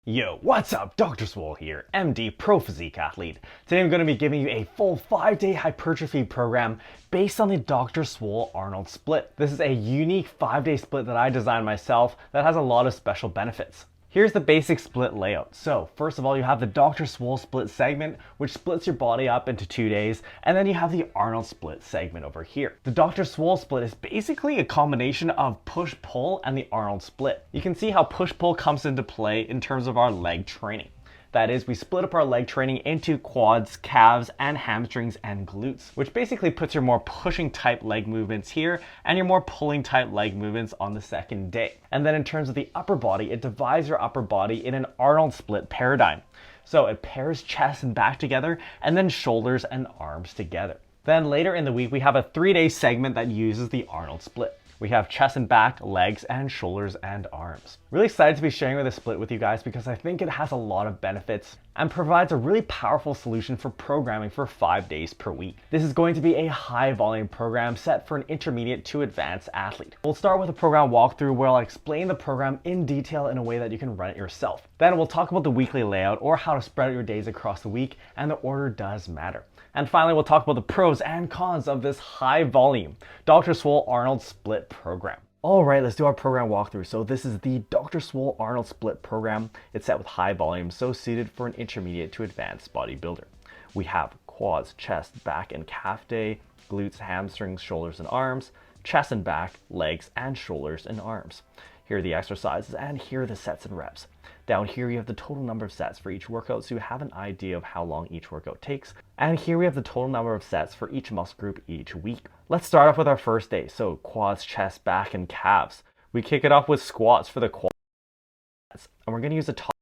Yo, what's up? Dr. Swole here, MD Pro Physique Athlete. Today I'm going to be giving you a full 5-day hypertrophy program based on the Dr. Swole Arnold split. This is a unique 5-day split that I designed myself that has a lot of special benefits. Here's the basic split layout. So first of all, you have the Dr. Swole split segment, which splits your body up into 2 days, and then you have the Arnold split segment over here. The Dr. Swole split is basically a combination of push-pull and the Arnold split. You can see how push-pull comes into play in terms of our leg training. That is, we split up our leg training into quads, calves, and hamstrings and glutes, which basically puts your more pushing type leg movements here and your more pulling type leg movements on the second day. And then in terms of the upper body, it divides your upper body in an Arnold split paradigm. So it pairs chest and back together and then shoulders and arms together. Then later in the week, we have a 3-day segment that uses the Arnold split. We have chest and back, legs, and shoulders and arms. Really excited to be sharing this split with you guys because I think it has a lot of benefits and provides a really powerful solution for programming for 5 days per week. This is going to be a high volume program set for an intermediate to advanced athlete. We'll start with a program walkthrough where I'll explain the program in detail in a way that you can run it yourself. Then we'll talk about the weekly layout or how to spread out your days across the week, and the order does matter. And finally, we'll talk about the pros and cons of this high volume Dr. Swole Arnold split program. All right, let's do our program walkthrough. So this is the Dr. Swole Arnold split program. It's set with high volume, so suited for an intermediate to advanced bodybuilder. We have quads, chest, back, and calf day, glutes, hamstrings, shoulders, and arms, chest and back, legs, and shoulders and arms. Here are the exercises, and here are the sets and reps. Down here, you have the total number of sets for each workout, so you have an idea of how long each workout takes. And here we have the total number of sets for each muscle group each week. Let's start off with our first day. So quads, chest, back, and calves. We kick it off with squats for the quads. And we're going to use a top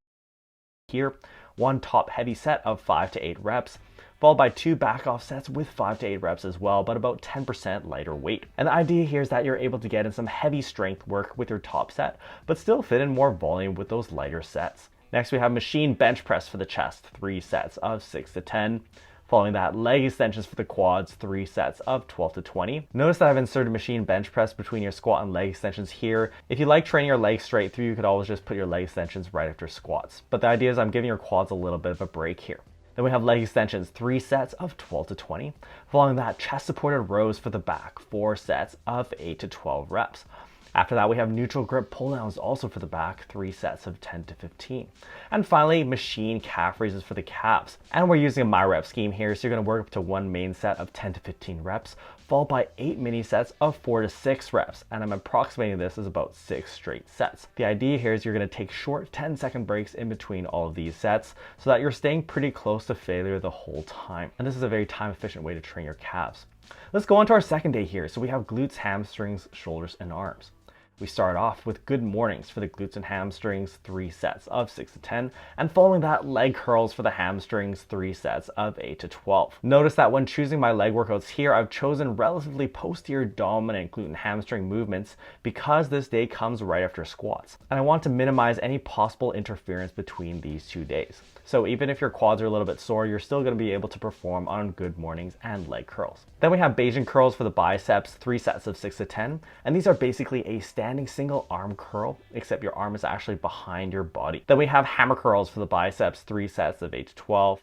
here, one top heavy set of 5 to 8 reps, followed by 2 back off sets with 5 to 8 reps as well, but about 10% lighter weight. And the idea here is that you're able to get in some heavy strength work with your top set, but still fit in more volume with those lighter sets. Next, we have machine bench press for the chest, 3 sets of 6 to 10. Following that, leg extensions for the quads, 3 sets of 12 to 20. Notice that I've inserted machine bench press between your squat and leg extensions here. If you like training your legs straight through, you could always just put your leg extensions right after squats. But the idea is I'm giving your quads a little bit of a break here. Then we have leg extensions, 3 sets of 12 to 20. Following that, chest supported rows for the back, 4 sets of 8 to 12 reps. After that, we have neutral grip pull downs also for the back, 3 sets of 10 to 15. And finally, machine calf raises for the calves. And we're using a my rep scheme here, so you're going to work up to 1 main set of 10 to 15 reps, followed by 8 mini sets of 4 to 6 reps. And I'm approximating this as about 6 straight sets. The idea here is you're going to take short 10-second breaks in between all of these sets so that you're staying pretty close to failure the whole time. And this is a very time-efficient way to train your calves. Let's go on to our second day here. So we have glutes, hamstrings, shoulders, and arms. We start off with good mornings for the glutes and hamstrings, 3 sets of 6 to 10, and following that, leg curls for the hamstrings, 3 sets of 8 to 12. Notice that when choosing my leg workouts here, I've chosen relatively posterior dominant glute and hamstring movements because this day comes right after squats, and I want to minimize any possible interference between these 2 days. So even if your quads are a little bit sore, you're still going to be able to perform on good mornings and leg curls. Then we have Bayesian curls for the biceps, 3 sets of 6 to 10, and these are basically a standing single arm curl, except your arm is actually behind your body. Then we have hammer curls for the biceps, 3 sets of 8 to 12.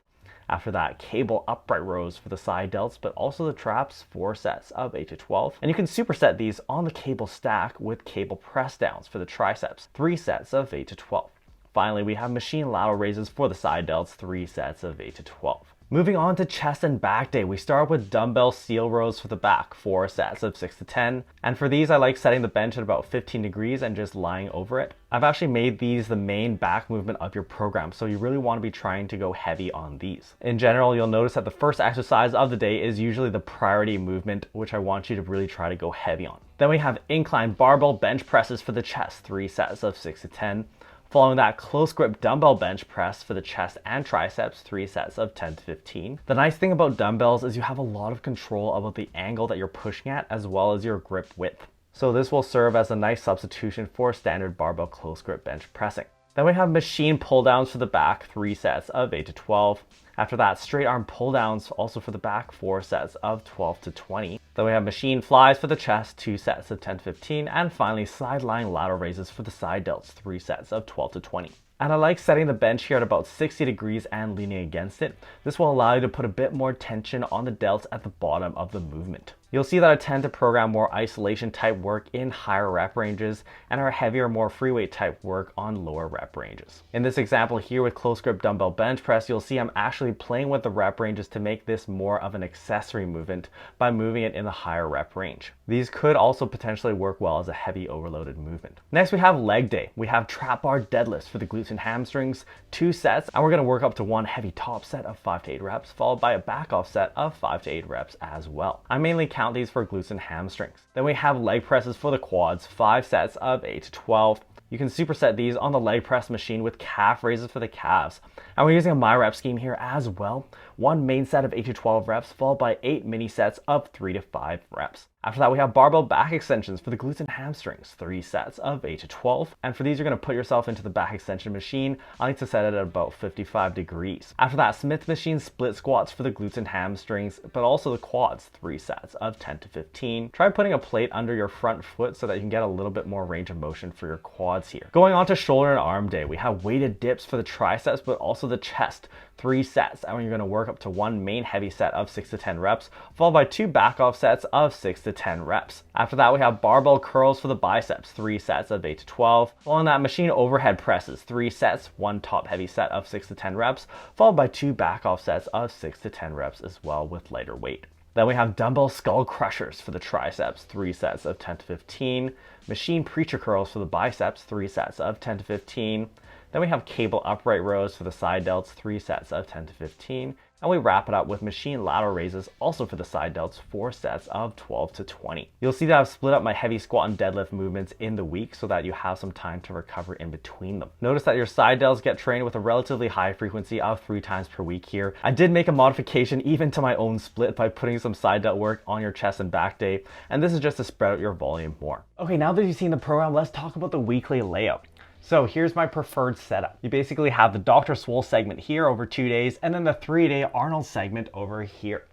After that, cable upright rows for the side delts, but also the traps, 4 sets of 8 to 12. And you can superset these on the cable stack with cable press downs for the triceps, 3 sets of 8 to 12. Finally, we have machine lateral raises for the side delts, 3 sets of 8 to 12. Moving on to chest and back day, we start with dumbbell seal rows for the back, 4 sets of 6 to 10. And for these, I like setting the bench at about 15 degrees and just lying over it. I've actually made these the main back movement of your program, so you really want to be trying to go heavy on these. In general, you'll notice that the first exercise of the day is usually the priority movement, which I want you to really try to go heavy on. Then we have incline barbell bench presses for the chest, 3 sets of 6 to 10. Following that, close grip dumbbell bench press for the chest and triceps, 3 sets of 10 to 15. The nice thing about dumbbells is you have a lot of control about the angle that you're pushing at as well as your grip width. So this will serve as a nice substitution for standard barbell close grip bench pressing. Then we have machine pull downs for the back, 3 sets of 8 to 12. After that, straight arm pull downs also for the back, 4 sets of 12 to 20. Then we have machine flies for the chest, 2 sets of 10 to 15. And finally, side lying lateral raises for the side delts, 3 sets of 12 to 20. And I like setting the bench here at about 60 degrees and leaning against it. This will allow you to put a bit more tension on the delts at the bottom of the movement. You'll see that I tend to program more isolation type work in higher rep ranges and our heavier, more free weight type work on lower rep ranges. In this example here with close grip dumbbell bench press, you'll see I'm actually playing with the rep ranges to make this more of an accessory movement by moving it in the higher rep range. These could also potentially work well as a heavy overloaded movement. Next we have leg day. We have trap bar deadlifts for the glutes and hamstrings, 2 sets, and we're going to work up to one heavy top set of 5 to 8 reps, followed by a back off set of 5 to 8 reps as well. I mainly count these for glutes and hamstrings. Then we have leg presses for the quads, 5 sets of 8 to 12. You can superset these on the leg press machine with calf raises for the calves. And we're using a MyRep scheme here as well. One main set of 8 to 12 reps, followed by 8 mini sets of 3 to 5 reps. After that, we have barbell back extensions for the glutes and hamstrings, 3 sets of 8 to 12. And for these, you're going to put yourself into the back extension machine. I like to set it at about 55 degrees. After that, Smith machine split squats for the glutes and hamstrings, but also the quads, 3 sets of 10 to 15. Try putting a plate under your front foot so that you can get a little bit more range of motion for your quads here. Going on to shoulder and arm day, we have weighted dips for the triceps, but also the chest, 3 sets, and you're going to work up to one main heavy set of 6 to 10 reps, followed by 2 back off sets of 6 to 10 reps. After that, we have barbell curls for the biceps, 3 sets of 8 to 12. Following that, machine overhead presses, 3 sets, 1 top heavy set of 6 to 10 reps, followed by 2 back off sets of 6 to 10 reps as well with lighter weight. Then we have dumbbell skull crushers for the triceps, 3 sets of 10 to 15. Machine preacher curls for the biceps, 3 sets of 10 to 15. Then we have cable upright rows for the side delts, 3 sets of 10 to 15. And we wrap it up with machine lateral raises, also for the side delts, 4 sets of 12 to 20. You'll see that I've split up my heavy squat and deadlift movements in the week so that you have some time to recover in between them. Notice that your side delts get trained with a relatively high frequency of 3 times per week here. I did make a modification even to my own split by putting some side delt work on your chest and back day, and this is just to spread out your volume more. Okay, now that you've seen the program, let's talk about the weekly layout. So here's my preferred setup. You basically have the Dr. Swole segment here over 2 days, and then the 3-day Arnold segment over here.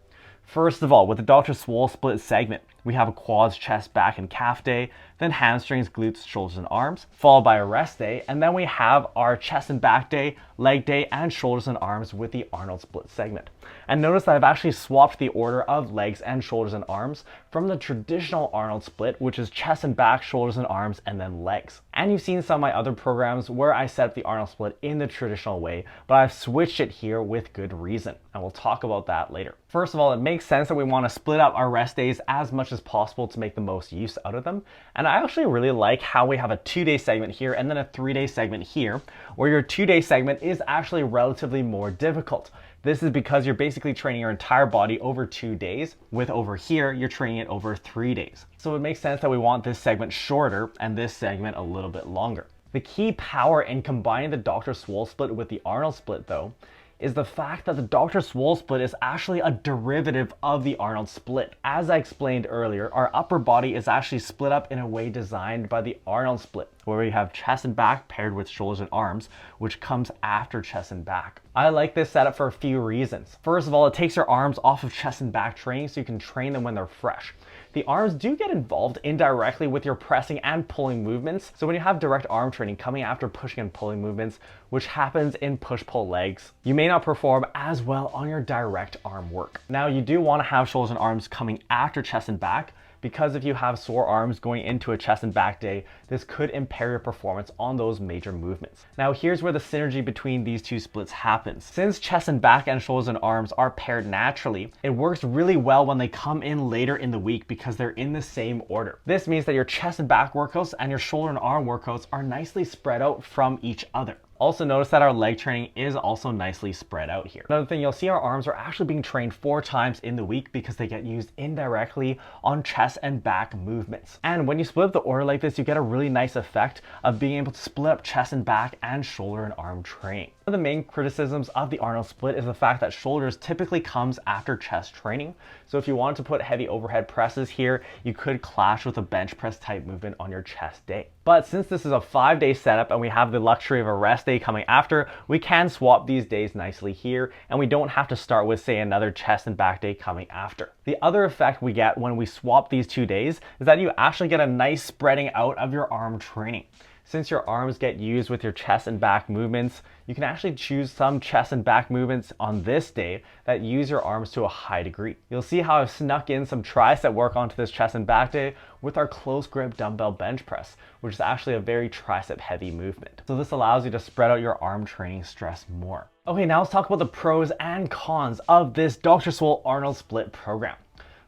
First of all, with the Dr. Swole split segment, we have a quads, chest, back, and calf day, then hamstrings, glutes, shoulders, and arms, followed by a rest day, and then we have our chest and back day, leg day, and shoulders and arms with the Arnold split segment. And notice that I've actually swapped the order of legs and shoulders and arms from the traditional Arnold split, which is chest and back, shoulders and arms, and then legs. And you've seen some of my other programs where I set up the Arnold split in the traditional way, but I've switched it here with good reason, and we'll talk about that later. First of all, it makes sense that we want to split up our rest days as much as possible to make the most use out of them. And I actually really like how we have a 2-day segment here and then a 3-day segment here, where your 2-day segment is actually relatively more difficult. This is because you're basically training your entire body over 2 days, with over here, you're training it over 3 days. So it makes sense that we want this segment shorter and this segment a little bit longer. The key power in combining the Dr. Swole split with the Arnold split though, is the fact that the Dr. Swole split is actually a derivative of the Arnold split. As I explained earlier, our upper body is actually split up in a way designed by the Arnold split, where we have chest and back paired with shoulders and arms, which comes after chest and back. I like this setup for a few reasons. First of all, it takes your arms off of chest and back training so you can train them when they're fresh. The arms do get involved indirectly with your pressing and pulling movements. So when you have direct arm training coming after pushing and pulling movements, which happens in push-pull legs, you may not perform as well on your direct arm work. Now you do want to have shoulders and arms coming after chest and back, because if you have sore arms going into a chest and back day, this could impair your performance on those major movements. Now here's where the synergy between these two splits happens. Since chest and back and shoulders and arms are paired naturally, it works really well when they come in later in the week because they're in the same order. This means that your chest and back workouts and your shoulder and arm workouts are nicely spread out from each other. Also notice that our leg training is also nicely spread out here. Another thing, you'll see our arms are actually being trained 4 times in the week because they get used indirectly on chest and back movements. And when you split up the order like this, you get a really nice effect of being able to split up chest and back and shoulder and arm training. One of the main criticisms of the Arnold split is the fact that shoulders typically comes after chest training. So if you wanted to put heavy overhead presses here, you could clash with a bench press type movement on your chest day. But since this is a 5-day setup and we have the luxury of a rest day coming after, we can swap these days nicely here, and we don't have to start with, say, another chest and back day coming after. The other effect we get when we swap these 2 days is that you actually get a nice spreading out of your arm training. Since your arms get used with your chest and back movements, you can actually choose some chest and back movements on this day that use your arms to a high degree. You'll see how I've snuck in some tricep work onto this chest and back day with our close grip dumbbell bench press, which is actually a very tricep heavy movement. So this allows you to spread out your arm training stress more. Okay, now let's talk about the pros and cons of this Dr. Swole Arnold split program.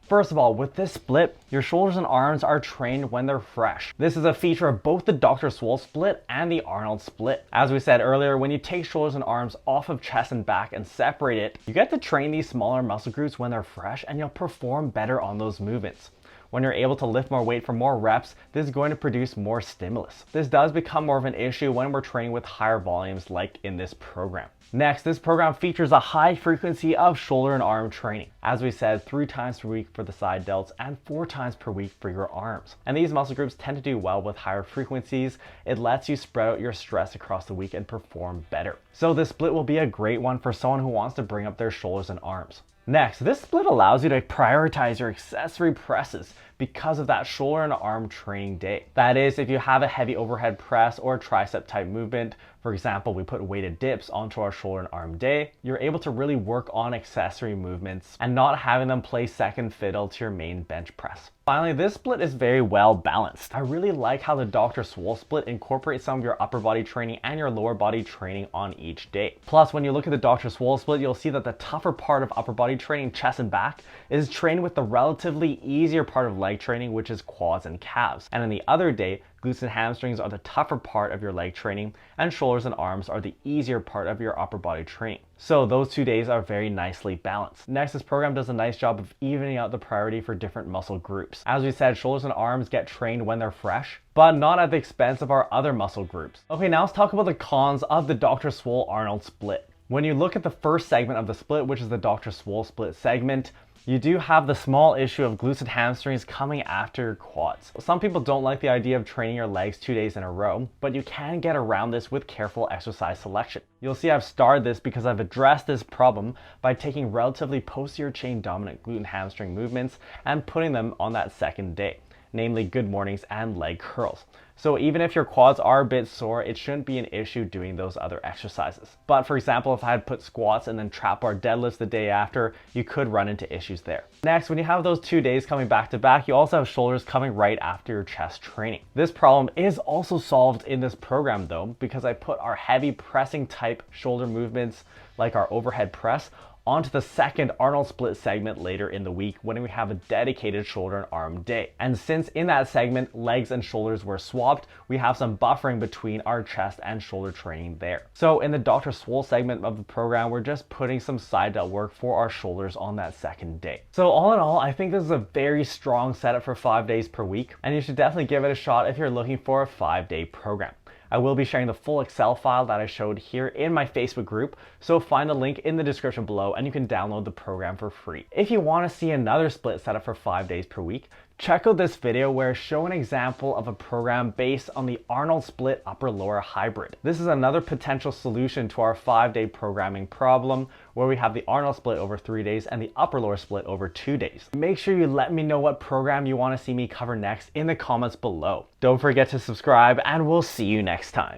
First of all, with this split, your shoulders and arms are trained when they're fresh. This is a feature of both the Dr. Swole split and the Arnold split. As we said earlier, when you take shoulders and arms off of chest and back and separate it, you get to train these smaller muscle groups when they're fresh and you'll perform better on those movements. When you're able to lift more weight for more reps, this is going to produce more stimulus. This does become more of an issue when we're training with higher volumes like in this program. Next, this program features a high frequency of shoulder and arm training. As we said, 3 times per week for the side delts and 4 times per week for your arms. And these muscle groups tend to do well with higher frequencies. It lets you spread out your stress across the week and perform better. So this split will be a great one for someone who wants to bring up their shoulders and arms. Next, this split allows you to prioritize your accessory presses because of that shoulder and arm training day. That is, if you have a heavy overhead press or tricep type movement, for example, we put weighted dips onto our shoulder and arm day, you're able to really work on accessory movements and not having them play second fiddle to your main bench press. Finally, this split is very well balanced. I really like how the Dr. Swole split incorporates some of your upper body training and your lower body training on each day. Plus, when you look at the Dr. Swole split, you'll see that the tougher part of upper body training, chest and back, is trained with the relatively easier part of leg training, which is quads and calves. And in the other day, glutes and hamstrings are the tougher part of your leg training, and shoulders and arms are the easier part of your upper body training. So those 2 days are very nicely balanced. Next, this program does a nice job of evening out the priority for different muscle groups. As we said, shoulders and arms get trained when they're fresh, but not at the expense of our other muscle groups. Okay, now let's talk about the cons of the Dr. Swole Arnold split. When you look at the first segment of the split, which is the Dr. Swole split segment, you do have the small issue of glutes and hamstrings coming after your quads. Some people don't like the idea of training your legs 2 days in a row, but you can get around this with careful exercise selection. You'll see I've starred this because I've addressed this problem by taking relatively posterior chain dominant glute and hamstring movements and putting them on that second day, namely good mornings and leg curls. So even if your quads are a bit sore, it shouldn't be an issue doing those other exercises. But for example, if I had put squats and then trap bar deadlifts the day after, you could run into issues there. Next, when you have those 2 days coming back to back, you also have shoulders coming right after your chest training. This problem is also solved in this program though, because I put our heavy pressing type shoulder movements like our overhead press onto the second Arnold split segment later in the week when we have a dedicated shoulder and arm day. And since in that segment, legs and shoulders were swapped, we have some buffering between our chest and shoulder training there. So in the Dr. Swole segment of the program, we're just putting some side delt work for our shoulders on that second day. So all in all, I think this is a very strong setup for 5 days per week, and you should definitely give it a shot if you're looking for a 5-day program. I will be sharing the full Excel file that I showed here in my Facebook group, so find the link in the description below and you can download the program for free. If you want to see another split setup for 5 days per week, check out this video where I show an example of a program based on the Arnold split upper-lower hybrid. This is another potential solution to our 5-day programming problem where we have the Arnold split over 3 days and the upper-lower split over 2 days. Make sure you let me know what program you want to see me cover next in the comments below. Don't forget to subscribe and we'll see you next time.